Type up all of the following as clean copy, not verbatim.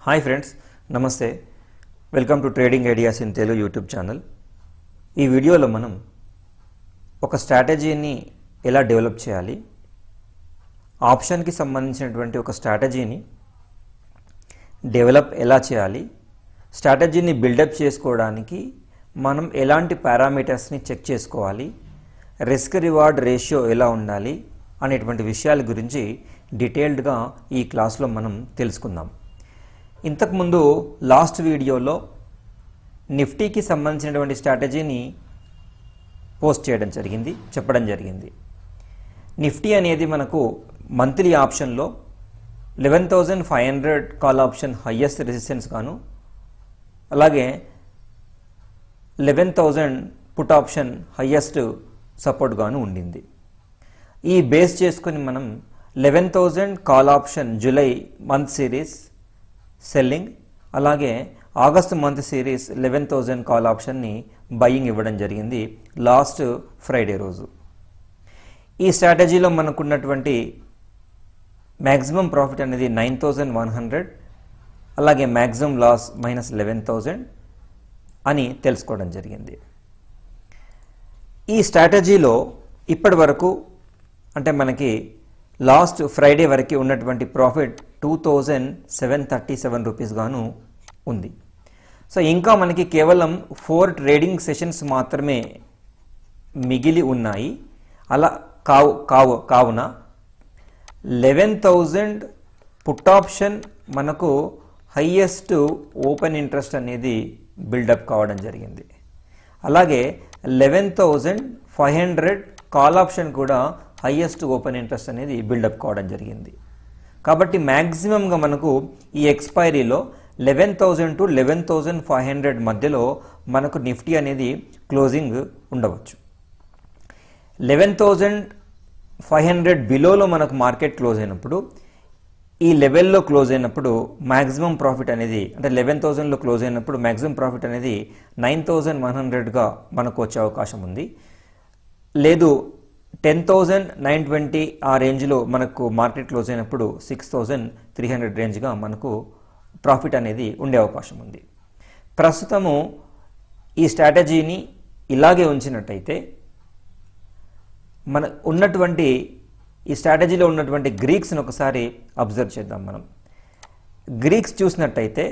Hi friends, నమస్తే. Welcome to trading ideas in Telugu YouTube channel. ఈ వీడియోలో మనం ఒక స్ట్రాటజీని ఎలా డెవలప్ చేయాలి, ఆప్షన్కి సంబంధించినటువంటి ఒక స్ట్రాటజీని డెవలప్ ఎలా చేయాలి, స్ట్రాటజీని బిల్డప్ చేసుకోవడానికి మనం ఎలాంటి పారామీటర్స్ని చెక్ చేసుకోవాలి, రిస్క్ రివార్డ్ రేషియో ఎలా ఉండాలి అనేటువంటి విషయాల గురించి డీటెయిల్డ్గా ఈ క్లాస్లో మనం తెలుసుకుందాం. ఇంతకుముందు లాస్ట్ వీడియోలో నిఫ్టీకి సంబంధించినటువంటి స్ట్రాటజీని పోస్ట్ చేయడం జరిగింది, చెప్పడం జరిగింది. నిఫ్టీ అనేది మనకు మంత్లీ ఆప్షన్లో 11,500 కాల్ ఆప్షన్ హయ్యెస్ట్ రెసిస్టెన్స్ గాను, అలాగే 11,000 పుట్ ఆప్షన్ హయ్యెస్ట్ సపోర్ట్ గాను ఉండింది. ఈ బేస్ చేసుకొని మనం 11,000 call option July month series selling, అలాగే ఆగస్టు మంత్ సిరీస్ 11,000 కాల్ ఆప్షన్ని బయింగ్ ఇవ్వడం జరిగింది లాస్ట్ ఫ్రైడే రోజు. ఈ స్ట్రాటజీలో మనకున్నటువంటి మ్యాక్సిమం ప్రాఫిట్ అనేది 9,100, అలాగే మ్యాక్సిమం లాస్ -11,000 అని తెలుసుకోవడం జరిగింది. ఈ స్ట్రాటజీలో ఇప్పటి వరకు అంటే మనకి లాస్ట్ ఫ్రైడే వరకు ఉన్నటువంటి ప్రాఫిట్ 2,737 రూపీస్ గాను ఉంది. సో ఇంకా మనకి కేవలం 4 ట్రేడింగ్ సెషన్స్ మాత్రమే మిగిలి ఉన్నాయి. అలా కావున 11,000 పుట్ ఆప్షన్ మనకు హైయెస్ట్ ఓపెన్ ఇంట్రెస్ట్ అనేది బిల్డప్ కావడం జరిగింది. అలాగే 11,500 కాల్ ఆప్షన్ కూడా హైయెస్ట్ ఓపెన్ ఇంట్రెస్ట్ అనేది బిల్డప్ కావడం జరిగింది. కాబట్టి మ్యాక్సిమంగా మనకు ఈ ఎక్స్పైరీలో 11,000 to 11,500 మధ్యలో మనకు నిఫ్టీ అనేది క్లోజింగ్ ఉండవచ్చు. 11,500 బిలోలో మనకు మార్కెట్ క్లోజ్ అయినప్పుడు, ఈ లెవెల్లో క్లోజ్ అయినప్పుడు మ్యాక్సిమం ప్రాఫిట్ అనేది అంటే 11,000లో క్లోజ్ అయినప్పుడు మ్యాక్సిమం ప్రాఫిట్ అనేది 9,100గా మనకు వచ్చే అవకాశం ఉంది. లేదు 10,920 ఆ రేంజ్లో మనకు మార్కెట్ క్లోజ్ అయినప్పుడు 6,300 రేంజ్గా మనకు ప్రాఫిట్ అనేది ఉండే అవకాశం ఉంది. ప్రస్తుతము ఈ స్ట్రాటజీని ఇలాగే ఉంచినట్టయితే మన ఉన్నటువంటి ఈ స్ట్రాటజీలో ఉన్నటువంటి గ్రీక్స్ని ఒకసారి అబ్జర్వ్ చేద్దాం. మనం గ్రీక్స్ చూసినట్టయితే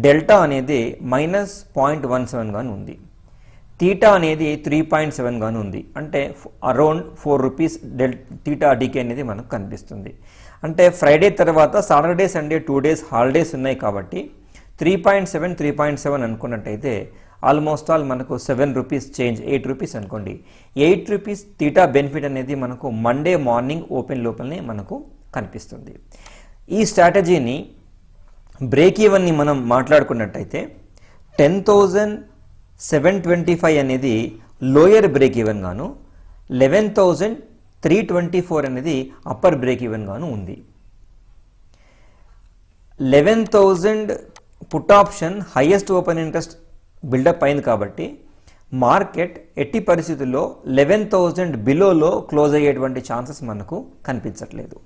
డెల్టా అనేది -0.17 గాను ఉంది, తీటా అనేది 3.7 గాను ఉంది. అంటే అరౌండ్ 4 రూపీస్ తీటా డీకే అనేది మనకు కనిపిస్తుంది. అంటే ఫ్రైడే తర్వాత సాటర్డే సండే 2 డేస్ హాలిడేస్ ఉన్నాయి కాబట్టి 3.7 అనుకున్నట్టయితే ఆల్మోస్ట్ ఆల్ మనకు 7 రూపీస్ చేంజ్, 8 రూపీస్ అనుకోండి. 8 రూపీస్ తీటా బెనిఫిట్ అనేది మనకు మండే మార్నింగ్ ఓపెన్ లోపలనే మనకు కనిపిస్తుంది. ఈ స్ట్రాటజీని బ్రేక్ ఈవెన్ని మనం మాట్లాడుకున్నట్టయితే 10,725 అనేది లోయర్ బ్రేక్ ఈవెన్ గాను, 11,324 అనేది అప్పర్ బ్రేక్ ఈవెన్ గాను ఉంది. 11,000 put option highest open interest buildup అయింది కాబట్టి మార్కెట్ ఎట్టి పరిస్థితుల్లో 11,000 బిలోలో క్లోజ్ అయ్యేటువంటి ఛాన్సెస్ మనకు కనిపించట్లేదు.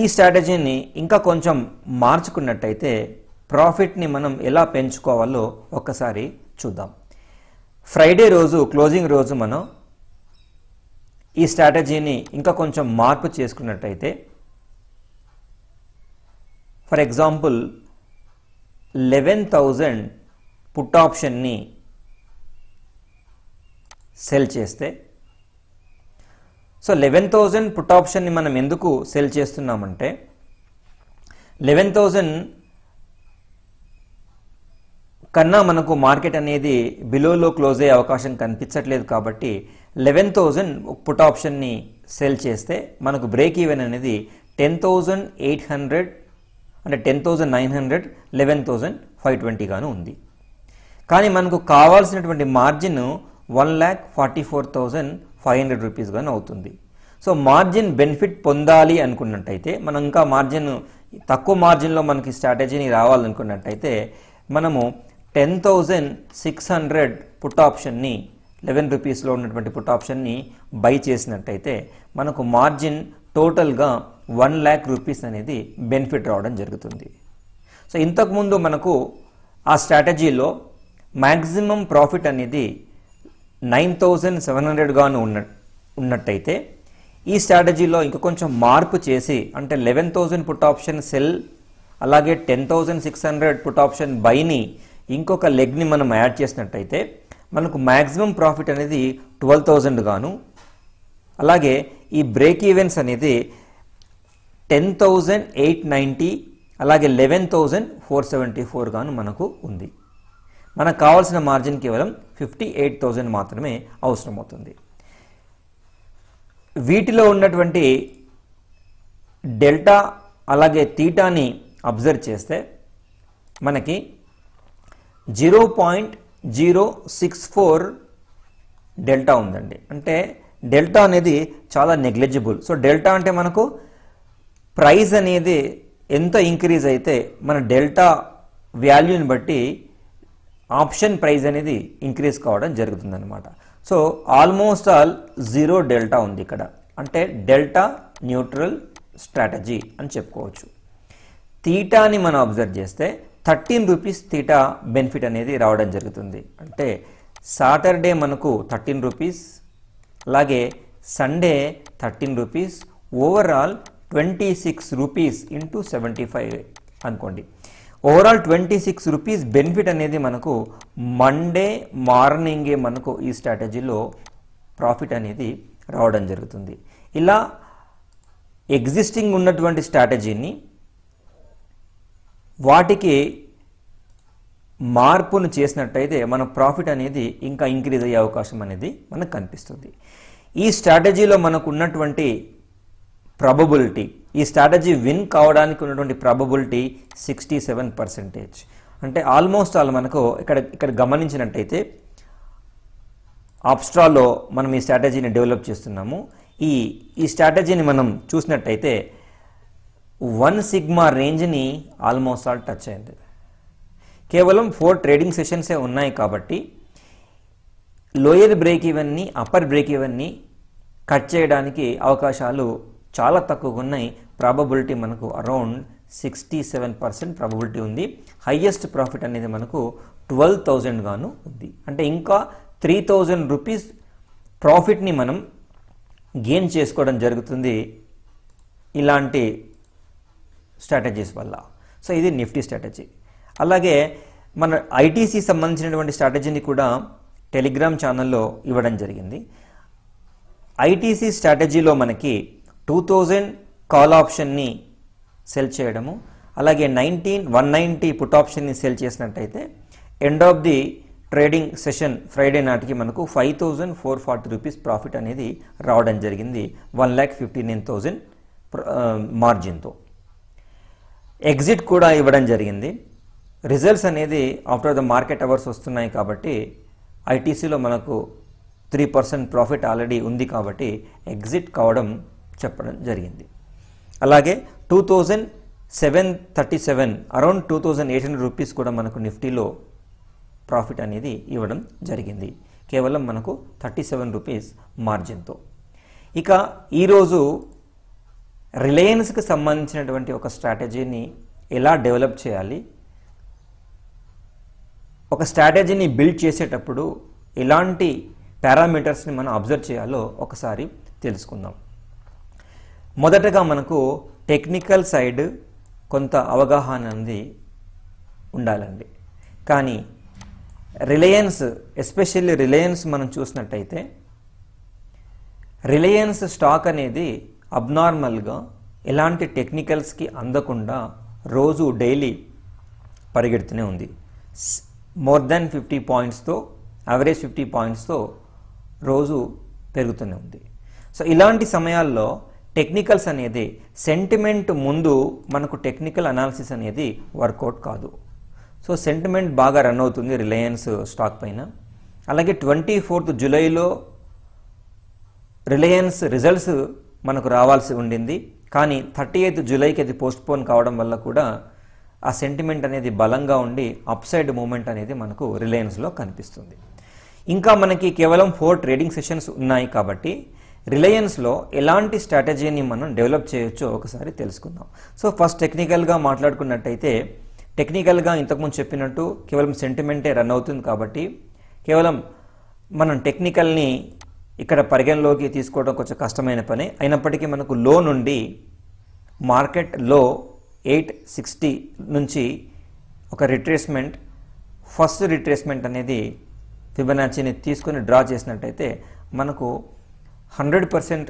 ఈ స్ట్రాటజీని ఇంకా కొంచెం మార్చుకున్నట్టయితే ప్రాఫిట్ని మనం ఎలా పెంచుకోవాలో ఒక్కసారి చూద్దాం. ఫ్రైడే రోజు క్లోజింగ్ రోజు మనం ఈ స్ట్రాటజీని ఇంకా కొంచెం మార్పు చేసుకున్నట్టయితే, ఫర్ ఎగ్జాంపుల్ 11,000 పుట్ ఆప్షన్ని సెల్ చేస్తే, సో 11,000 పుట్ ఆప్షన్ని మనం ఎందుకు సెల్ చేస్తున్నామంటే 11,000 కన్నా మనకు మార్కెట్ అనేది బిలోలో క్లోజ్ అయ్యే అవకాశం కనిపించట్లేదు. కాబట్టి 11,000 పుట్ ఆప్షన్ని సెల్ చేస్తే మనకు బ్రేక్ ఈవెన్ అనేది 10,800 అంటే 10,900, 11,520 గాను ఉంది. కానీ మనకు కావాల్సినటువంటి మార్జిన్ 1,44,500 రూపీస్ గాను అవుతుంది. సో మార్జిన్ బెనిఫిట్ పొందాలి అనుకున్నట్టయితే, మనం ఇంకా మార్జిన్ తక్కువ మార్జిన్లో మనకి స్ట్రాటజీని రావాలనుకున్నట్టయితే మనము 10,600 పుట్ ఆప్షన్ని 11 రూపీస్లో ఉన్నటువంటి పుట్ ఆప్షన్ని బై చేసినట్టయితే మనకు మార్జిన్ టోటల్గా 1 lakh రూపీస్ అనేది బెనిఫిట్ రావడం జరుగుతుంది. సో ఇంతకుముందు మనకు ఆ స్ట్రాటజీలో మ్యాక్సిమం ప్రాఫిట్ అనేది 9,700 గాను ఉన్నట్టయితే ఈ స్ట్రాటజీలో ఇంకా కొంచెం మార్పు చేసి అంటే 11,000 పుట్ ఆప్షన్ సెల్ అలాగే 10,600 పుట్ ఆప్షన్ బైని ఇంకొక లెగ్ని మనం యాడ్ చేసినట్టయితే మనకు మ్యాక్సిమం ప్రాఫిట్ అనేది 12,000 గాను అలాగే ఈ బ్రేక్ ఈవెన్స్ అనేది 10,890 అలాగే 11,474 గాను మనకు ఉంది. మనకు కావాల్సిన మార్జిన్ కేవలం 58,000 మాత్రమే అవసరమవుతుంది. వీటిలో ఉన్నటువంటి డెల్టా అలాగే తీటాని అబ్జర్వ్ చేస్తే మనకి 0.064 డెల్టా ఉందండి. అంటే డెల్టా అనేది చాలా నెగ్లిజిబుల్. సో డెల్టా అంటే మనకు ప్రైస్ అనేది ఎంత ఇంక్రీజ్ అయితే మన డెల్టా వాల్యూని బట్టి ఆప్షన్ ప్రైస్ అనేది ఇంక్రీజ్ కావడం జరుగుతుందన్నమాట. సో ఆల్మోస్ట్ ఆల్ 0 డెల్టా ఉంది ఇక్కడ. అంటే డెల్టా న్యూట్రల్ స్ట్రాటజీ అని చెప్పుకోవచ్చు. తీటాని మనం అబ్జర్వ్ చేస్తే 13 రూపీస్ తీటా బెనిఫిట్ అనేది రావడం జరుగుతుంది. అంటే సాటర్డే మనకు 13 రూపీస్ అలాగే Sunday 13 rupees overall 26 rupees into 75 అనుకోండి. ఓవరాల్ 26 రూపీస్ బెనిఫిట్ అనేది మనకు మండే మార్నింగే మనకు ఈ స్ట్రాటజీలో ప్రాఫిట్ అనేది రావడం జరుగుతుంది. ఇలా ఎగ్జిస్టింగ్ ఉన్నటువంటి స్ట్రాటజీని వాటికి మార్పును చేసినట్టయితే మన ప్రాఫిట్ అనేది ఇంకా ఇంక్రీజ్ అయ్యే అవకాశం అనేది మనకు కనిపిస్తుంది. ఈ స్ట్రాటజీలో మనకు ఉన్నటువంటి ప్రాబబిలిటీ, ఈ స్ట్రాటజీ విన్ కావడానికి ఉన్నటువంటి ప్రాబబిలిటీ 67%. అంటే ఆల్మోస్ట్ ఆల్ మనకు ఇక్కడ గమనించినట్టయితే అప్స్ట్రాలో మనం ఈ స్ట్రాటజీని డెవలప్ చేస్తున్నాము. ఈ స్ట్రాటజీని మనం చూసినట్టయితే 1 సిగ్మా రేంజ్ని ఆల్మోస్ట్ ఆల్ టచ్ అయింది. కేవలం 4 ట్రేడింగ్ సెషన్సే ఉన్నాయి కాబట్టి లోయర్ బ్రేక్ ఈవెన్ని అప్పర్ బ్రేక్ ఈవెన్ని కట్ చేయడానికి అవకాశాలు చాలా తక్కువగా ఉన్నాయి. ప్రాబబిలిటీ మనకు అరౌండ్ 67% ప్రాబబిలిటీ ఉంది. హైయెస్ట్ ప్రాఫిట్ అనేది మనకు 12,000 గాను ఉంది. అంటే ఇంకా 3,000 రూపీస్ ప్రాఫిట్ని మనం గెయిన్ చేసుకోవడం జరుగుతుంది ఇలాంటి స్ట్రాటజీస్ వల్ల. సో ఇది నిఫ్టీ స్ట్రాటజీ. అలాగే మన ఐటీసీ సంబంధించినటువంటి స్ట్రాటజీని కూడా టెలిగ్రామ్ ఛానల్లో ఇవ్వడం జరిగింది. ఐటీసీ స్ట్రాటజీలో మనకి 2000 కాల్ ఆప్షన్ని సెల్ చేయడము అలాగే 190 పుట్ ఆప్షన్ని సెల్ చేసినట్టయితే end of the trading session Friday నాటికి మనకు 5,440 రూపీస్ ప్రాఫిట్ అనేది రావడం జరిగింది 1,59,000 మార్జిన్తో. ఎగ్జిట్ కూడా ఇవ్వడం జరిగింది. రిజల్ట్స్ అనేది ఆఫ్టర్ ద మార్కెట్ అవర్స్ వస్తున్నాయి కాబట్టి ఐటీసీలో మనకు 3% ప్రాఫిట్ ఆల్రెడీ ఉంది కాబట్టి ఎగ్జిట్ కావడం చెప్పడం జరిగింది. అలాగే 2,737 అరౌండ్ 2,800 రూపీస్ కూడా మనకు నిఫ్టీలో ప్రాఫిట్ అనేది ఇవ్వడం జరిగింది కేవలం మనకు 37 రూపీస్ మార్జిన్తో. ఇక ఈరోజు రిలయన్స్కి సంబంధించినటువంటి ఒక స్ట్రాటజీని ఎలా డెవలప్ చేయాలి, ఒక స్ట్రాటజీని బిల్డ్ చేసేటప్పుడు ఎలాంటి పారామీటర్స్ని మనం అబ్జర్వ్ చేయాలో ఒకసారి తెలుసుకుందాం. మొదటగా మనకు టెక్నికల్ సైడ్ కొంత అవగాహన అనేది ఉండాలండి. కానీ రిలయన్స్, ఎస్పెషల్లీ రిలయన్స్ మనం చూసినట్టయితే రిలయన్స్ స్టాక్ అనేది అబ్నార్మల్గా ఎలాంటి టెక్నికల్స్కి అందకుండా రోజు డైలీ పరిగెడుతూనే ఉంది. మోర్ దాన్ 50 పాయింట్స్తో, యావరేజ్ 50 పాయింట్స్తో రోజు పెరుగుతూనే ఉంది. సో ఇలాంటి సమయాల్లో టెక్నికల్స్ అనేది సెంటిమెంట్ ముందు మనకు టెక్నికల్ అనాలిసిస్ అనేది వర్కౌట్ కాదు. సో సెంటిమెంట్ బాగా రన్ అవుతుంది రిలయన్స్ స్టాక్ పైన. అలాగే 24th జూలైలో రిలయన్స్ రిజల్ట్స్ మనకు రావాల్సి ఉండింది. కానీ 30th జూలైకి అది పోస్ట్పోన్ కావడం వల్ల కూడా ఆ సెంటిమెంట్ అనేది బలంగా ఉండి అప్ సైడ్ మూమెంట్ అనేది మనకు రిలయన్స్లో కనిపిస్తుంది. ఇంకా మనకి కేవలం 4 ట్రేడింగ్ సెషన్స్ ఉన్నాయి కాబట్టి రిలయన్స్లో ఎలాంటి స్ట్రాటజీని మనం డెవలప్ చేయొచ్చో ఒకసారి తెలుసుకుందాం. సో ఫస్ట్ టెక్నికల్గా మాట్లాడుకున్నట్టయితే టెక్నికల్గా ఇంతకుముందు చెప్పినట్టు కేవలం సెంటిమెంటే రన్ అవుతుంది కాబట్టి కేవలం మనం టెక్నికల్ని ఇక్కడ పరిగణలోకి తీసుకోవడం కొంచెం కష్టమైన పని. అయినప్పటికీ మనకు లో నుండి మార్కెట్ లో 860 నుంచి ఒక రిట్రేస్మెంట్, ఫస్ట్ రిట్రేస్మెంట్ అనేది ఫిబొనాచిని తీసుకొని డ్రా చేసినట్టయితే మనకు 100%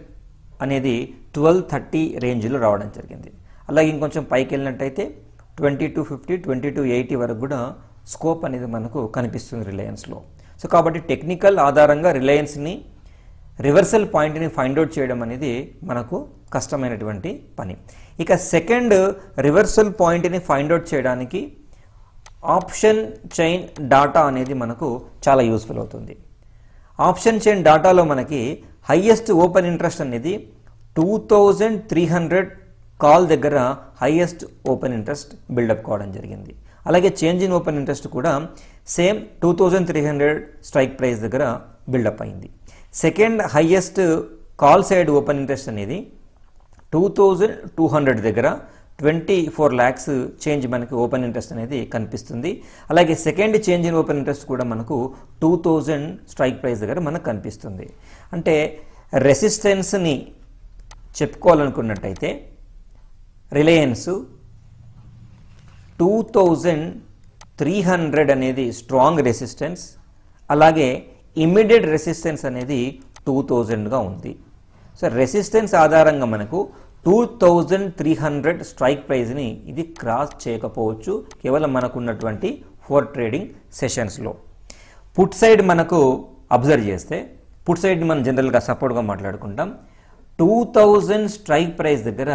అనేది 1230 రేంజ్లో రావడం జరిగింది. అలాగే ఇంకొంచెం పైకి వెళ్ళినట్టయితే 2250, 2280 వరకు కూడా స్కోప్ అనేది మనకు కనిపిస్తుంది రిలయన్స్లో. సో కాబట్టి టెక్నికల్ ఆధారంగా రిలయన్స్ని రివర్సల్ పాయింట్ని ఫైండ్ అవుట్ చేయడం అనేది మనకు కష్టమైనటువంటి పని. ఇక సెకండ్ రివర్సల్ పాయింట్ని ఫైండ్ అవుట్ చేయడానికి ఆప్షన్ చైన్ డాటా అనేది మనకు చాలా యూస్ఫుల్ అవుతుంది. ఆప్షన్ చైన్ డాటాలో మనకి హైయెస్ట్ ఓపెన్ ఇంట్రెస్ట్ అనేది 2300 కాల్ దగ్గర హైయెస్ట్ ఓపెన్ ఇంట్రెస్ట్ బిల్డప్ కావడం జరిగింది. అలాగే చేంజ్ ఇన్ ఓపెన్ ఇంట్రెస్ట్ కూడా సేమ్ 2300 స్ట్రైక్ ప్రైస్ దగ్గర బిల్డప్ అయింది. Second highest call side open interest అనేది 2200 దగ్గర 24 lakhs చేంజ్ మనకి ఓపెన్ ఇంట్రెస్ట్ అనేది కనిపిస్తుంది. అలాగే second change in open interest కూడా మనకు 2000 స్ట్రైక్ ప్రైస్ దగ్గర మనకు కనిపిస్తుంది. అంటే రెసిస్టెన్స్ని చెప్పుకోవాలనుకున్నట్టయితే రిలయన్స్ 2300 అనేది స్ట్రాంగ్ రెసిస్టెన్స్, అలాగే ఇమ్మీడియట్ రెసిస్టెన్స్ అనేది 2000గా ఉంది. సో రెసిస్టెన్స్ ఆధారంగా మనకు 2300 స్ట్రైక్ ప్రైస్ని ఇది క్రాస్ చేయకపోవచ్చు కేవలం మనకు ఉన్నటువంటి 4 ట్రేడింగ్ సెషన్స్లో. పుట్ సైడ్ మనకు అబ్జర్వ్ చేస్తే పుట్ సైడ్ మనం జనరల్గా సపోర్ట్గా మాట్లాడుకుంటాం. 2000 స్ట్రైక్ ప్రైస్ దగ్గర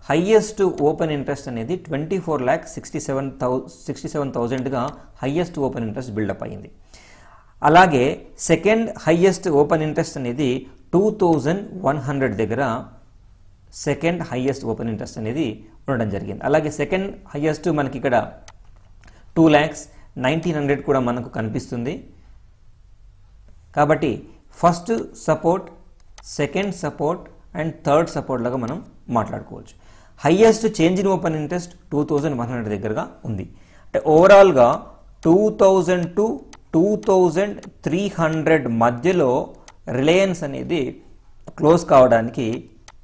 హైయెస్ట్ ఓపెన్ ఇంట్రెస్ట్ అనేది 24,67,000గా హైయెస్ట్ ఓపెన్ ఇంట్రెస్ట్ బిల్డప్ అయింది. అలాగే సెకండ్ హైయెస్ట్ ఓపెన్ ఇంట్రెస్ట్ అనేది 2100 దగ్గర సెకండ్ హైయెస్ట్ ఓపెన్ ఇంట్రెస్ట్ అనేది ఉండడం జరిగింది. అలాగే సెకండ్ హైయెస్ట్ మనకి ఇక్కడ 2,19,00,000 కూడా మనకు కనిపిస్తుంది. కాబట్టి first support, second support and third support లాగా మనం మాట్లాడుకోవచ్చు. Highest change in open interest 2100 దగ్గరగా ఉంది. అంటే ఓవరాల్గా 2000 to 2300 మధ్యలో రిలయన్స్ అనేది క్లోజ్ కావడానికి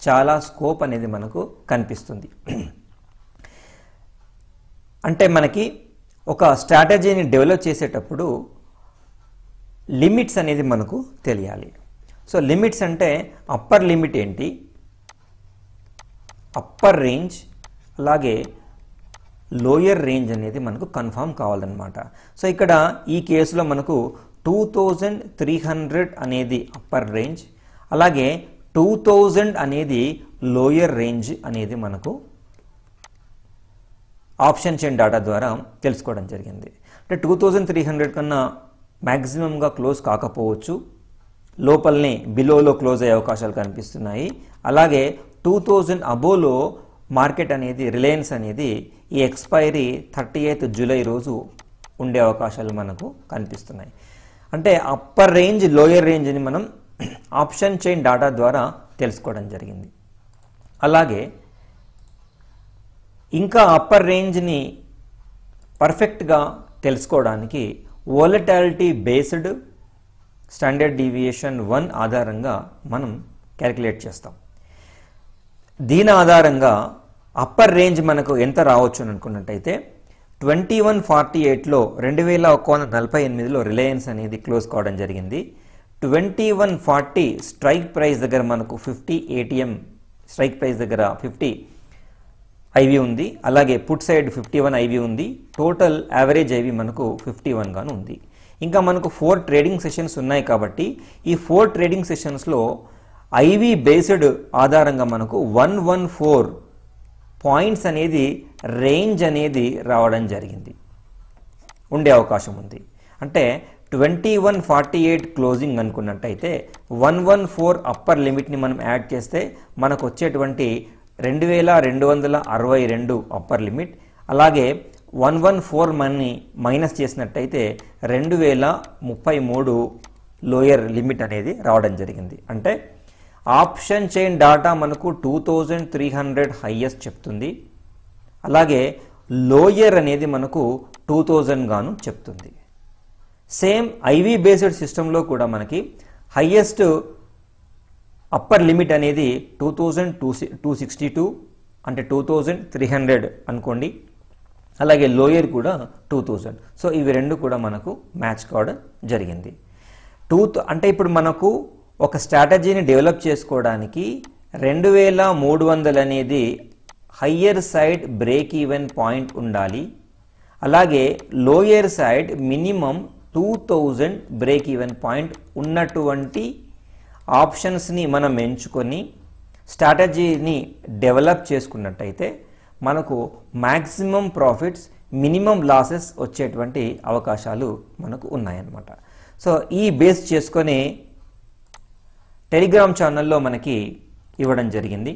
చాలా స్కోప్ అనేది మనకు కనిపిస్తుంది. అంటే మనకి ఒక స్ట్రాటజీని డెవలప్ చేసేటప్పుడు లిమిట్స్ అనేది మనకు తెలియాలి. సో లిమిట్స్ అంటే అప్పర్ లిమిట్ ఏంటి, అప్పర్ రేంజ్, అలాగే లోయర్ రేంజ్ అనేది మనకు కన్ఫర్మ్ కావాలన్నమాట. సో ఇక్కడ ఈ కేసులో మనకు 2300 అనేది అప్పర్ రేంజ్, అలాగే 2000 అనేది లోయర్ రేంజ్ అనేది మనకు ఆప్షన్ చైన్ డాటా ద్వారా తెలుసుకోవడం జరిగింది. అంటే 2300 కన్నా మ్యాక్సిమంగా క్లోజ్ కాకపోవచ్చు, లోపలనే బిలోలో క్లోజ్ అయ్యే అవకాశాలు కనిపిస్తున్నాయి. అలాగే 2000 అబోలో మార్కెట్ అనేది రిలయన్స్ అనేది ఈ ఎక్స్పైరీ 30th జూలై రోజు ఉండే అవకాశాలు మనకు కనిపిస్తున్నాయి. అంటే అప్పర్ రేంజ్, లోయర్ రేంజ్ అని మనం ఆప్షన్ చైన్ డాటా ద్వారా తెలుసుకోవడం జరిగింది. అలాగే ఇంకా అప్పర్ రేంజ్ని పర్ఫెక్ట్గా తెలుసుకోవడానికి వోలటాలిటీ బేస్డ్ స్టాండర్డ్ డీవియేషన్ 1 ఆధారంగా మనం క్యాలిక్యులేట్ చేస్తాం. దీని ఆధారంగా అప్పర్ రేంజ్ మనకు ఎంత రావచ్చు అని అనుకున్నట్టయితే 2148లో 2148లో రిలయన్స్ అనేది క్లోజ్ కావడం జరిగింది. 2140 స్ట్రైక్ ప్రైస్ దగ్గర మనకు 50 ATM స్ట్రైక్ ప్రైస్ దగ్గర 50 IV ఉంది. అలాగే పుట్ సైడ్ 51 IV ఉంది. టోటల్ యావరేజ్ IV మనకు 51 గాను ఉంది. ఇంకా మనకు 4 ట్రేడింగ్ సెషన్స్ ఉన్నాయి కాబట్టి ఈ 4 ట్రేడింగ్ సెషన్స్లో IV బేస్డ్ ఆధారంగా మనకు 114 పాయింట్స్ అనేది రేంజ్ అనేది రావడం జరిగింది, ఉండే అవకాశం ఉంది. అంటే 2148 క్లోజింగ్ అనుకున్నట్టయితే 114 అప్పర్ లిమిట్ని మనం యాడ్ చేస్తే మనకు వచ్చేటువంటి 2262 అప్పర్ లిమిట్, అలాగే 114 మనీ మైనస్ చేసినట్టయితే 2033 లోయర్ లిమిట్ అనేది రావడం జరిగింది. అంటే ఆప్షన్ చైన్ డాటా మనకు 2300 హైయెస్ట్ చెప్తుంది. అలాగే లోయర్ అనేది మనకు 2000 గాను చెప్తుంది. సేమ్ ఐవి బేస్డ్ సిస్టంలో కూడా మనకి హైయెస్ట్ అప్పర్ లిమిట్ అనేది 2262 అంటే 2300 అనుకోండి. అలాగే లోయర్ కూడా 2000. సో ఇవి రెండు కూడా మనకు మ్యాచ్ కావడం జరిగింది. అంటే ఇప్పుడు మనకు ఒక స్ట్రాటజీని డెవలప్ చేసుకోవడానికి 2300 అనేది higher side break even point ఉండాలి. అలాగే lower side minimum 2000 break even point ఉన్నటువంటి ఆప్షన్స్ని మనం ఎంచుకొని స్ట్రాటజీని డెవలప్ చేసుకున్నట్టయితే మనకు మ్యాక్సిమం ప్రాఫిట్స్ మినిమం లాసెస్ వచ్చేటువంటి అవకాశాలు మనకు ఉన్నాయన్నమాట. సో ఈ బేస్ చేసుకొని టెలిగ్రామ్ ఛానల్లో మనకి ఇవ్వడం జరిగింది.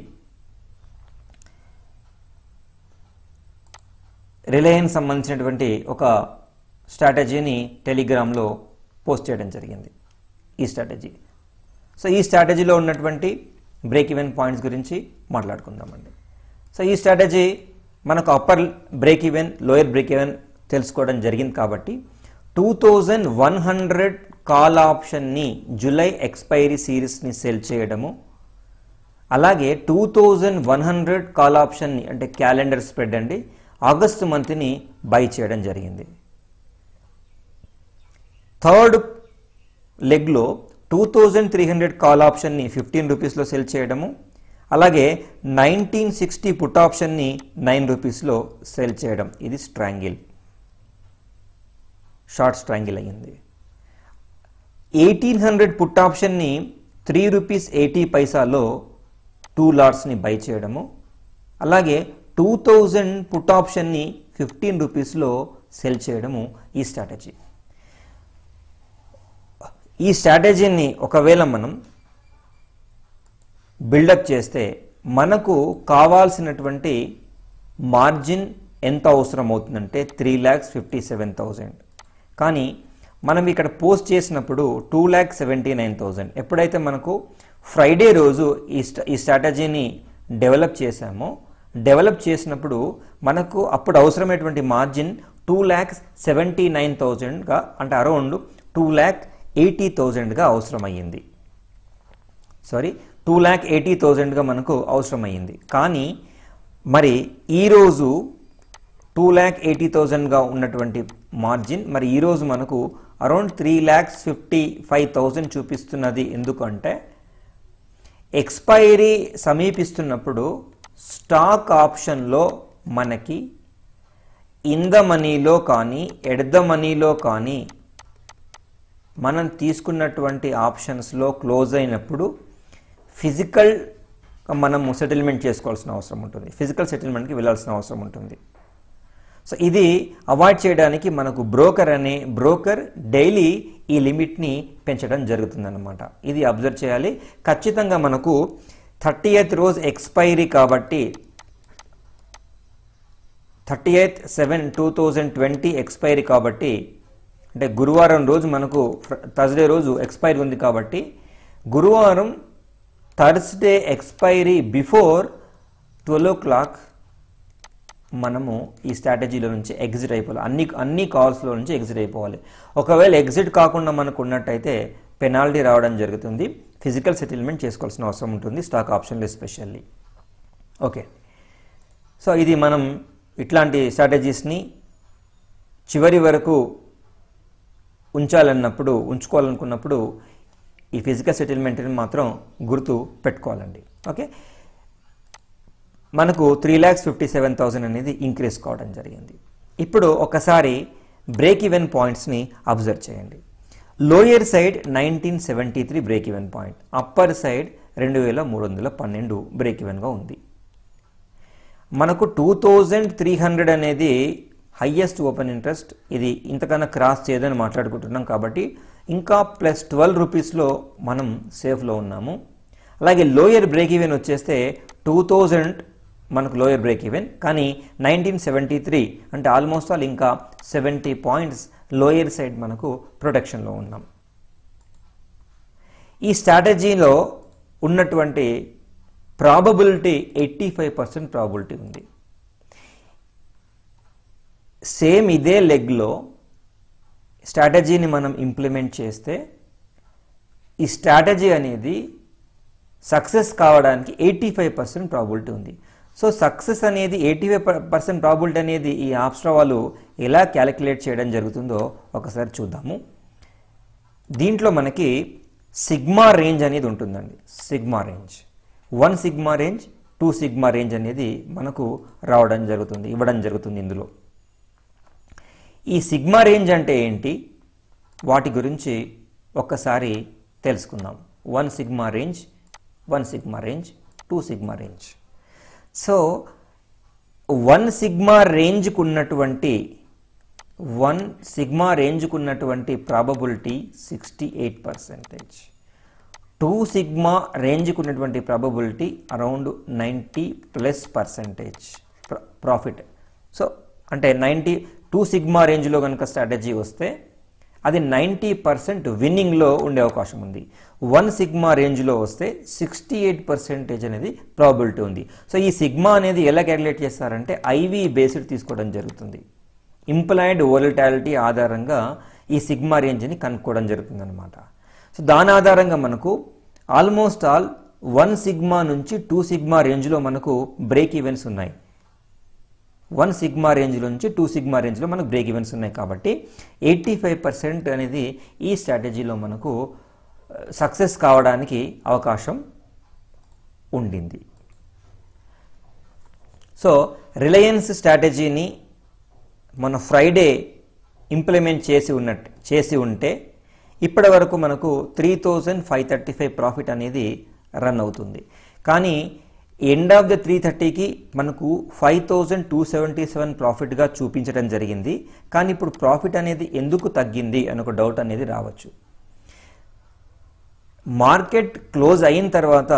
రిలయన్స్ సంబంధించినటువంటి ఒక స్ట్రాటజీని టెలిగ్రామ్లో పోస్ట్ చేయడం జరిగింది, ఈ స్ట్రాటజీ. సో ఈ స్ట్రాటజీలో ఉన్నటువంటి బ్రేక్ ఈవెన్ పాయింట్స్ గురించి మాట్లాడుకుందామండి. సో ఈ స్ట్రాటజీ మనకు upper break even, lower break even తెలుసుకోవడం జరిగింది కాబట్టి 2100 కాల్ ఆప్షన్ని జూలై ఎక్స్పైరీ సిరీస్ని సెల్ చేయడము, అలాగే 2100 కాల్ ఆప్షన్ని అంటే క్యాలెండర్ స్ప్రెడ్ అండి ఆగస్టు మంత్ని బై చేయడం జరిగింది. థర్డ్ లెగ్లో 2300 కాల్ ఆప్షన్ని 15 రూపీస్లో సెల్ చేయడము, అలాగే 1960 పుట్ ఆప్షన్ని 9 రూపీస్లో సెల్ చేయడం. ఇది స్ట్రాంగిల్, షార్ట్ స్ట్రాంగిల్ అయ్యింది. 1800 పుట్ ఆప్షన్ని 3 రూపీస్ 80 పైసాలో 2 లాట్స్ని బై చేయడము, అలాగే 2000 పుట్ ఆప్షన్ని 15 రూపీస్లో సెల్ చేయడము ఈ స్ట్రాటజీ. ఈ స్ట్రాటజీని ఒకవేళ మనం బిల్డప్ చేస్తే మనకు కావాల్సినటువంటి మార్జిన్ ఎంత అవసరం అవుతుందంటే 3,57,000. కానీ మనం ఇక్కడ పోస్ట్ చేసినప్పుడు 2,79,000. ఎప్పుడైతే మనకు ఫ్రైడే రోజు ఈ స్ట్రాటజీని డెవలప్ చేశామో, డెవలప్ చేసినప్పుడు మనకు అప్పుడు అవసరమైనటువంటి మార్జిన్ 2,79,000గా అంటే అరౌండ్ 2,80,000గా అవసరమయ్యింది. 2,80,000గా మనకు అవసరమయ్యింది. కానీ మరి ఈరోజు 2,80,000గా ఉన్నటువంటి మార్జిన్ మరి ఈరోజు మనకు అరౌండ్ 3,55,000 చూపిస్తున్నది. ఎందుకంటే ఎక్స్పైరీ సమీపిస్తున్నప్పుడు స్టాక్ ఆప్షన్లో మనకి ఇన్ ద మనీలో కానీ ఎట్ ద మనీలో కానీ మనం తీసుకున్నటువంటి ఆప్షన్స్లో క్లోజ్ అయినప్పుడు ఫిజికల్ మనము సెటిల్మెంట్ చేసుకోవాల్సిన అవసరం ఉంటుంది, ఫిజికల్ సెటిల్మెంట్కి వెళ్ళాల్సిన అవసరం ఉంటుంది. సో ఇది అవాయిడ్ చేయడానికి మనకు బ్రోకర్ డైలీ ఈ లిమిట్ని పెంచడం జరుగుతుందన్నమాట. ఇది అబ్జర్వ్ చేయాలి. ఖచ్చితంగా మనకు 30th రోజు ఎక్స్పైరీ కాబట్టి 30/7/2020 ఎక్స్పైరీ కాబట్టి అంటే గురువారం రోజు మనకు థర్స్డే రోజు ఎక్స్పైరీ ఉంది కాబట్టి గురువారం థర్స్డే ఎక్స్పైరీ బిఫోర్ 12 o'clock మనము ఈ స్ట్రాటజీలో నుంచి ఎగ్జిట్ అయిపోవాలి. అన్ని కాల్స్లో నుంచి ఎగ్జిట్ అయిపోవాలి. ఒకవేళ ఎగ్జిట్ కాకుండా మనకు ఉన్నట్టయితే పెనాల్టీ రావడం జరుగుతుంది, ఫిజికల్ సెటిల్మెంట్ చేసుకోవాల్సిన అవసరం ఉంటుంది స్టాక్ ఆప్షన్లు ఎస్పెషల్లీ. ఓకే, సో ఇది మనం ఇట్లాంటి స్ట్రాటజీస్ని చివరి వరకు ఉంచుకోవాలనుకున్నప్పుడు ఈ ఫిజికల్ సెటిల్మెంట్ని మాత్రం గుర్తు పెట్టుకోవాలండి. ఓకే, మనకు 3,57,000 అనేది ఇంక్రీజ్ కావడం జరిగింది. ఇప్పుడు ఒకసారి బ్రేక్ ఈవెన్ పాయింట్స్ని అబ్జర్వ్ చేయండి. Lower side 1973 break even point, upper side 2,312 break ఈవెన్గా ఉంది. మనకు 2,300 అనేది హయ్యెస్ట్ ఓపెన్ ఇంట్రెస్ట్, ఇది ఇంతకన్నా క్రాస్ చేయదని మాట్లాడుకుంటున్నాం కాబట్టి ఇంకా +12 రూపీస్లో మనం సేఫ్లో ఉన్నాము. అలాగే లోయర్ బ్రేక్ ఈవెన్ వచ్చేస్తే 2,000 మనకు లోయర్ బ్రేక్ ఈవెన్, కానీ 1973 అంటే ఆల్మోస్ట్ ఆల్ ఇంకా 70 పాయింట్స్ లోయర్ సైడ్ మనకు ప్రొటెక్షన్లో ఉన్నాం. ఈ స్ట్రాటజీలో ఉన్నటువంటి ప్రాబబిలిటీ 85% ప్రాబబిలిటీ ఉంది. సేమ్ ఇదే లెగ్లో స్ట్రాటజీని మనం ఇంప్లిమెంట్ చేస్తే ఈ స్ట్రాటజీ అనేది సక్సెస్ కావడానికి 85% ప్రాబిలిటీ ఉంది. సో సక్సెస్ అనేది 85% ప్రాబిలిటీ అనేది ఈ ఆప్స్ట్రా వాళ్ళు ఎలా క్యాలిక్యులేట్ చేయడం జరుగుతుందో ఒకసారి చూద్దాము. దీంట్లో మనకి సిగ్మా రేంజ్ అనేది ఉంటుందండి. Sigma range 1 sigma range 2 sigma range అనేది మనకు రావడం జరుగుతుంది, ఇవ్వడం జరుగుతుంది. ఇందులో ఈ సిగ్మా రేంజ్ అంటే ఏంటి, వాటి గురించి ఒక్కసారి తెలుసుకుందాం. 1 sigma range, 1 sigma range, 2 sigma range. So 1 sigma రేంజ్కు ఉన్నటువంటి ప్రాబబిలిటీ 68%. 2 సిగ్మా రేంజ్కు ఉన్నటువంటి ప్రాబబిలిటీ అరౌండ్ 90+% ప్రాఫిట్. సో అంటే 2 సిగ్మా రేంజ్లో కనుక స్ట్రాటజీ వస్తే అది 90% విన్నింగ్లో ఉండే అవకాశం ఉంది. 1 సిగ్మా రేంజ్లో వస్తే 68% అనేది ప్రాబిలిటీ ఉంది. సో ఈ సిగ్మా అనేది ఎలా క్యాలిక్యులేట్ చేస్తారంటే ఐవి బేస్డ్ తీసుకోవడం జరుగుతుంది. ఇంప్లాయిడ్ వోలటాలిటీ ఆధారంగా ఈ సిగ్మా రేంజ్ని కనుక్కోవడం జరుగుతుంది అనమాట. సో దాని ఆధారంగా మనకు ఆల్మోస్ట్ ఆల్ 1 సిగ్మా నుంచి 2 సిగ్మా రేంజ్లో మనకు బ్రేక్ ఈవెన్స్ ఉన్నాయి. 1 సిగ్మా రేంజ్ నుంచి 2 సిగ్మా రేంజ్లో మనకు బ్రేక్ ఈవెన్స్ ఉన్నాయి. కాబట్టి 85% అనేది ఈ స్ట్రాటజీలో మనకు సక్సెస్ కావడానికి అవకాశం ఉండింది. సో రిలయన్స్ స్ట్రాటజీని మన ఫ్రైడే ఇంప్లిమెంట్ చేసి ఉంటే ఇప్పటి వరకు మనకు 3535 ప్రాఫిట్ అనేది రన్ అవుతుంది. కానీ ఎండ్ ఆఫ్ ద 330కి మనకు 5277 ప్రాఫిట్గా చూపించడం జరిగింది. కానీ ఇప్పుడు ప్రాఫిట్ అనేది ఎందుకు తగ్గింది అని ఒక డౌట్ అనేది రావచ్చు. మార్కెట్ క్లోజ్ అయిన తర్వాత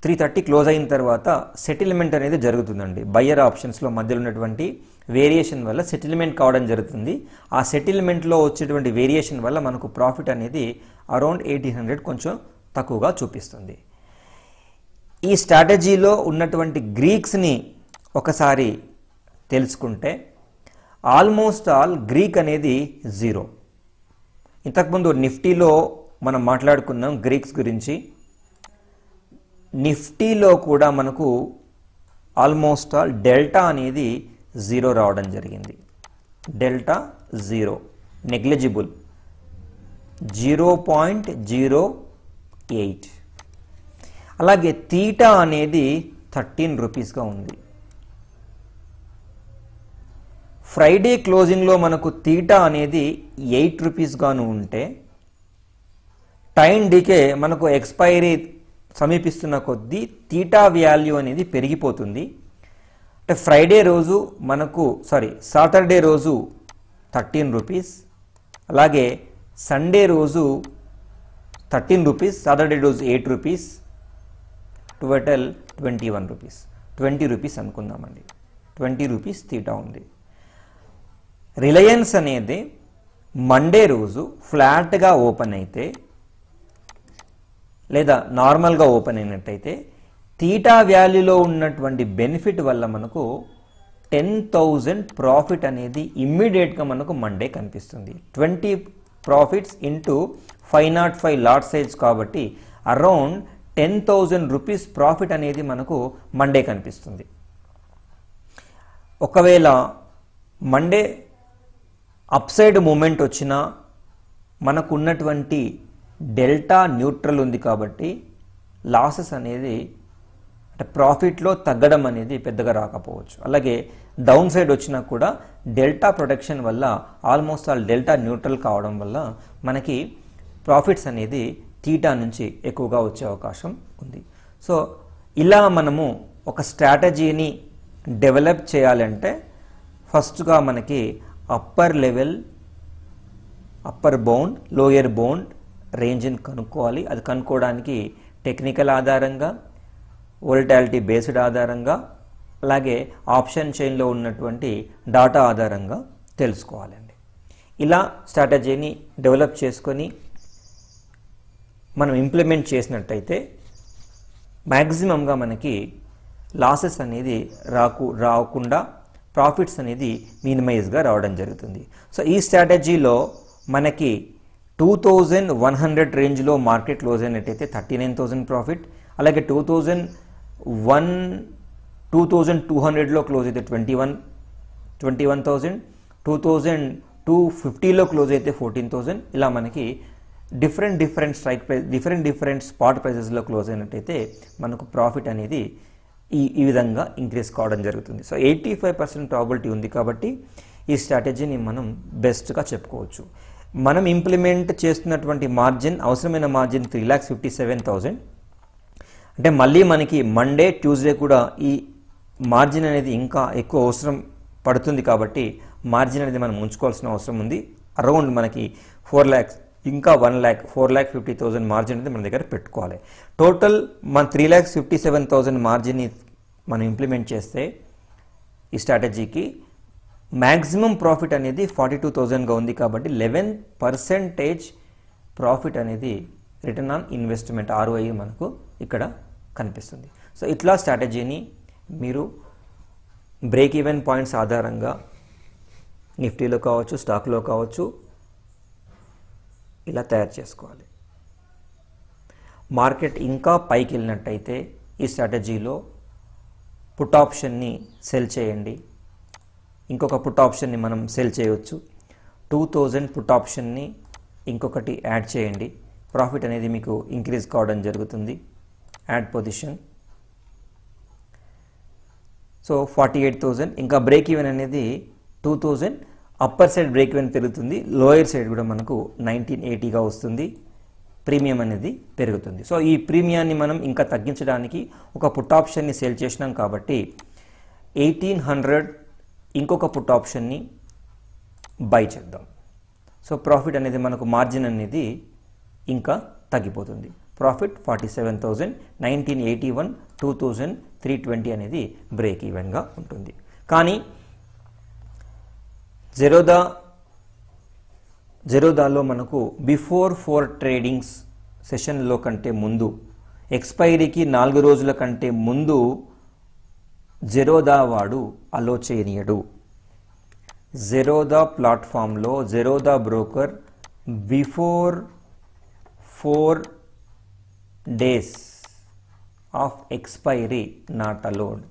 330 క్లోజ్ అయిన తర్వాత సెటిల్మెంట్ అనేది జరుగుతుందండి. బయ్యర్ ఆప్షన్స్లో మధ్యలో ఉన్నటువంటి వేరియేషన్ వల్ల సెటిల్మెంట్ కావడం జరుగుతుంది. ఆ సెటిల్మెంట్లో వచ్చేటువంటి వేరియేషన్ వల్ల మనకు ప్రాఫిట్ అనేది అరౌండ్ 1800 కొంచెం తక్కువగా చూపిస్తుంది. ఈ స్ట్రాటజీలో ఉన్నటువంటి గ్రీక్స్ని ఒకసారి తెలుసుకుంటే ఆల్మోస్ట్ ఆల్ గ్రీక్ అనేది 0. ఇంతకుముందు నిఫ్టీలో మనం మాట్లాడుకున్నాం గ్రీక్స్ గురించి. నిఫ్టీలో కూడా మనకు ఆల్మోస్ట్ ఆల్ డెల్టా అనేది 0 రావడం జరిగింది. Delta 0, negligible 0.08. అలాగే తీటా అనేది 13 రూపీస్గా ఉంది. ఫ్రైడే క్లోజింగ్లో మనకు తీటా అనేది 8 రూపీస్గాను ఉంటే టైం డికే మనకు ఎక్స్పైరీ సమీపిస్తున్న కొద్దీ తీటా వాల్యూ అనేది పెరిగిపోతుంది. అంటే ఫ్రైడే రోజు సాటర్డే రోజు 13 రూపీస్, అలాగే సండే రోజు 13 రూపీస్, సాటర్డే రోజు 8 రూపీస్, టోటల్ 21 రూపీస్. 20 రూపీస్ అనుకుందామండి. 20 రూపీస్ తీటా ఉంది. రిలయన్స్ అనేది మండే రోజు ఫ్లాట్గా ఓపెన్ అయితే లేదా నార్మల్గా ఓపెన్ అయినట్టయితే తీటా వాల్యూలో ఉన్నటువంటి బెనిఫిట్ వల్ల మనకు 10,000 ప్రాఫిట్ అనేది ఇమ్మీడియట్గా మనకు మండే కనిపిస్తుంది. 20 ప్రాఫిట్స్ ఇంటూ 505 లాట్ సైజ్ కాబట్టి అరౌండ్ 10,000 రూపీస్ ప్రాఫిట్ అనేది మనకు మండే కనిపిస్తుంది. ఒకవేళ మండే అప్సైడ్ మూమెంట్ వచ్చినా మనకు ఉన్నటువంటి డెల్టా న్యూట్రల్ ఉంది కాబట్టి లాసెస్ అనేది అంటే ప్రాఫిట్లో తగ్గడం అనేది పెద్దగా రాకపోవచ్చు. అలాగే డౌన్ సైడ్ వచ్చినా కూడా డెల్టా ప్రొటెక్షన్ వల్ల ఆల్మోస్ట్ ఆల్ డెల్టా న్యూట్రల్ కావడం వల్ల మనకి ప్రాఫిట్స్ అనేది తీటా నుంచి ఎక్కువగా వచ్చే అవకాశం ఉంది. సో ఇలా మనము ఒక స్ట్రాటజీని డెవలప్ చేయాలంటే ఫస్ట్గా మనకి upper level, upper bound, lower bound రేంజ్ని కనుక్కోవాలి. అది కనుక్కోవడానికి టెక్నికల్ ఆధారంగా, వోలటాలిటీ బేస్డ్ ఆధారంగా, అలాగే ఆప్షన్ చైన్లో ఉన్నటువంటి డాటా ఆధారంగా తెలుసుకోవాలండి. ఇలా స్ట్రాటజీని డెవలప్ చేసుకొని మనం ఇంప్లిమెంట్ చేసినట్టయితే మ్యాక్సిమంగా మనకి లాసెస్ అనేది రాకుండా ప్రాఫిట్స్ అనేది మినిమైజ్గా రావడం జరుగుతుంది. సో ఈ స్ట్రాటజీలో మనకి 2100 రేంజ్లో మార్కెట్ క్లోజ్ అయినట్టయితే 39,000 ప్రాఫిట్, అలాగే 2200లో క్లోజ్ అయితే 21,000, 2250లో క్లోజ్ అయితే 14,000. ఇలా మనకి different strike price different spot ప్రైజెస్లో క్లోజ్ అయినట్టయితే మనకు ప్రాఫిట్ అనేది ఈ విధంగా ఇంక్రీజ్ కావడం జరుగుతుంది. సో 85% ప్రాబిలిటీ ఉంది కాబట్టి ఈ స్ట్రాటజీని మనం బెస్ట్గా చెప్పుకోవచ్చు. మనం ఇంప్లిమెంట్ చేస్తున్నటువంటి మార్జిన్, అవసరమైన మార్జిన్ 3,57,000. అంటే మళ్ళీ మనకి మండే ట్యూస్డే కూడా ఈ మార్జిన్ అనేది ఇంకా ఎక్కువ అవసరం పడుతుంది కాబట్టి మార్జిన్ అనేది మనం ఉంచుకోవాల్సిన అవసరం ఉంది. అరౌండ్ మనకి 4 lakhs ఇంకా 1 lakh 4,50,000 మార్జిన్ అనేది మన దగ్గర పెట్టుకోవాలి. టోటల్ మన 3,57,000 మార్జిన్ని మనం ఇంప్లిమెంట్ చేస్తే ఈ స్ట్రాటజీకి మ్యాక్సిమం ప్రాఫిట్ అనేది 42,000గా ఉంది కాబట్టి 11% ప్రాఫిట్ అనేది రిటర్న్ ఆన్ ఇన్వెస్ట్మెంట్ ROI మనకు ఇక్కడ కనిపిస్తుంది. సో ఇట్లా స్ట్రాటజీని మీరు బ్రేక్ ఈవెన్ పాయింట్స్ ఆధారంగా నిఫ్టీలో కావచ్చు, స్టాక్లో కావచ్చు, ఇలా తయారు చేసుకోవాలి. మార్కెట్ ఇంకా పైకి వెళ్ళినట్టయితే ఈ స్ట్రాటజీలో పుట్ ఆప్షన్ని సెల్ చేయండి. ఇంకొక పుట్ ఆప్షన్ని మనం సెల్ చేయవచ్చు. 2000 పుట్ ఆప్షన్ని ఇంకొకటి యాడ్ చేయండి. ప్రాఫిట్ అనేది మీకు ఇంక్రీజ్ కావడం జరుగుతుంది. Add position. సో 48,000. ఇంకా బ్రేక్ ఈవెన్ అనేది 2000. అప్పర్ సైడ్ బ్రేక్ ఈవెన్ పెరుగుతుంది, లోయర్ సైడ్ కూడా మనకు 1980గా వస్తుంది. ప్రీమియం అనేది పెరుగుతుంది. సో ఈ ప్రీమియాన్ని మనం ఇంకా తగ్గించడానికి ఒక పుట్ ఆప్షన్ని సేల్ చేసినాం కాబట్టి 1800 ఇంకొక పుట్ ఆప్షన్ని బై చేద్దాం. సో ప్రాఫిట్ అనేది మనకు మార్జిన్ అనేది ఇంకా తగ్గిపోతుంది. ప్రాఫిట్ 47,000, 1981, 2,320 అనేది బ్రేక్ ఈవెన్గా ఉంటుంది. కానీ జెరోదాలో మనకు బిఫోర్ 4 ట్రేడింగ్స్ సెషన్లో కంటే ముందు, ఎక్స్పైరీకి 4 రోజుల కంటే ముందు జెరోదా వాడు అలో చేయనీయడు. జెరోదా ప్లాట్ఫామ్లో Zerodha broker before 4 days of expiry not allowed.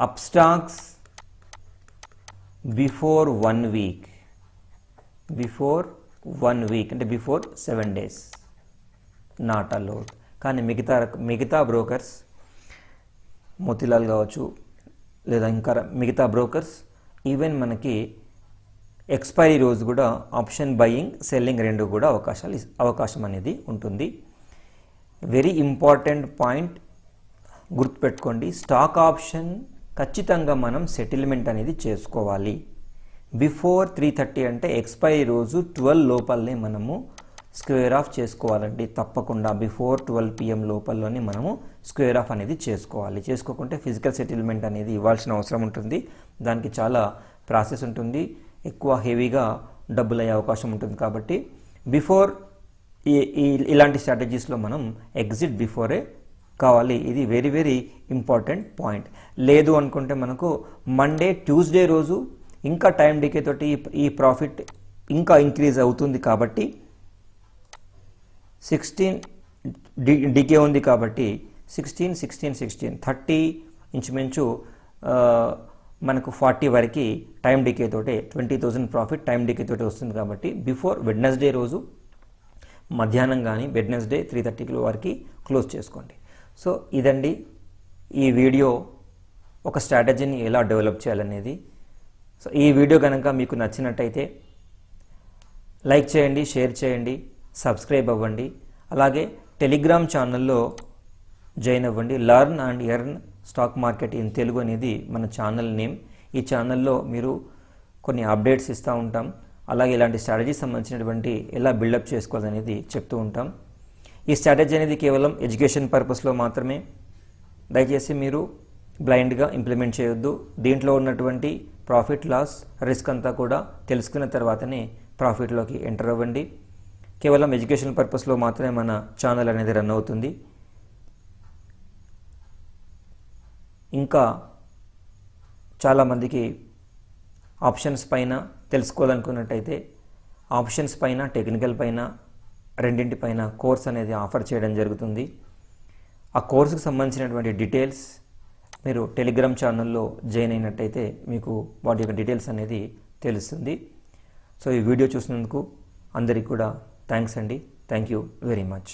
Upstox before 1 week, before 1 week అంటే బిఫోర్ 7 days నాట్ అలౌడ్. కానీ మిగతా బ్రోకర్స్, మోతీలాల్ కావచ్చు లేదా ఇంకా మిగతా బ్రోకర్స్ ఈవెన్ ఎక్స్పైరీ రోజు కూడా ఆప్షన్ బయింగ్, సెల్లింగ్ రెండు కూడా అవకాశం అనేది ఉంటుంది. వెరీ ఇంపార్టెంట్ పాయింట్ గుర్తుపెట్టుకోండి. స్టాక్ ఆప్షన్ ఖచ్చితంగా మనం సెటిల్మెంట్ అనేది చేసుకోవాలి. బిఫోర్ 3:30 అంటే ఎక్స్పైరీ రోజు 12 లోపలనే మనము స్క్వేర్ ఆఫ్ చేసుకోవాలండి. తప్పకుండా బిఫోర్ 12 PM లోపలనే మనము స్క్వేర్ ఆఫ్ అనేది చేసుకోవాలి. చేసుకోకుంటే ఫిజికల్ సెటిల్మెంట్ అనేది ఇవ్వాల్సిన అవసరం ఉంటుంది. దానికి చాలా ప్రాసెస్ ఉంటుంది, ఎక్కువ హెవీగా డబ్బులు అయ్యే అవకాశం ఉంటుంది. కాబట్టి బిఫోర్ ఇలాంటి స్ట్రాటజీస్లో మనం ఎగ్జిట్ బిఫోరే కావాలి. ఇది వెరీ వెరీ ఇంపార్టెంట్ పాయింట్. లేదు అనుకుంటే మనకు మండే ట్యూస్డే రోజు ఇంకా టైం డికే తోటి ఈ ప్రాఫిట్ ఇంకా ఇంక్రీజ్ అవుతుంది కాబట్టి 16 డికే ఉంది కాబట్టి 16 30 ఇంచుమించు మనకు 40 వరకు టైం డికే తోటే 20,000 ప్రాఫిట్ టైం డికే తోటి వస్తుంది. కాబట్టి బిఫోర్ వెడ్నెస్డే రోజు మధ్యాహ్నం కానీ వెడ్నెస్డే 3:30 వరకు క్లోజ్ చేసుకోండి. సో ఇదండి ఈ వీడియో, ఒక స్ట్రాటజీని ఎలా డెవలప్ చేయాలనేది. సో ఈ వీడియో కనుక మీకు నచ్చినట్టయితే లైక్ చేయండి, షేర్ చేయండి, సబ్స్క్రైబ్ అవ్వండి. అలాగే టెలిగ్రామ్ ఛానల్లో జాయిన్ అవ్వండి. Learn and earn stock market in Telugu అనేది మన ఛానల్ నేమ్. ఈ ఛానల్లో మీరు కొన్ని అప్డేట్స్ ఇస్తూ ఉంటాం. అలాగే ఇలాంటి స్ట్రాటజీకి సంబంధించినటువంటి ఎలా బిల్డప్ చేసుకోవాలనేది చెప్తూ ఉంటాం. ఈ స్ట్రాటజీ అనేది కేవలం ఎడ్యుకేషన్ పర్పస్లో మాత్రమే. దయచేసి మీరు బ్లైండ్గా ఇంప్లిమెంట్ చేయొద్దు. దీంట్లో ఉన్నటువంటి ప్రాఫిట్ లాస్ రిస్క్ అంతా కూడా తెలుసుకున్న తర్వాతనే ప్రాఫిట్లోకి ఎంటర్ అవ్వండి. కేవలం ఎడ్యుకేషన్ పర్పస్లో మాత్రమే మన ఛానల్ అనేది రన్ అవుతుంది. ఇంకా చాలామందికి ఆప్షన్స్ పైన తెలుసుకోవాలనుకున్నట్టయితే ఆప్షన్స్ పైన టెక్నికల్ పైన రెండింటిపైన కోర్స్ అనేది ఆఫర్ చేయడం జరుగుతుంది. ఆ కోర్సుకు సంబంధించినటువంటి డీటెయిల్స్ మీరు టెలిగ్రామ్ ఛానల్లో జాయిన్ అయినట్టయితే మీకు వాటి యొక్క డీటెయిల్స్ అనేది తెలుస్తుంది. సో ఈ వీడియో చూసినందుకు అందరికీ కూడా థ్యాంక్స్ అండి. Thank you very much.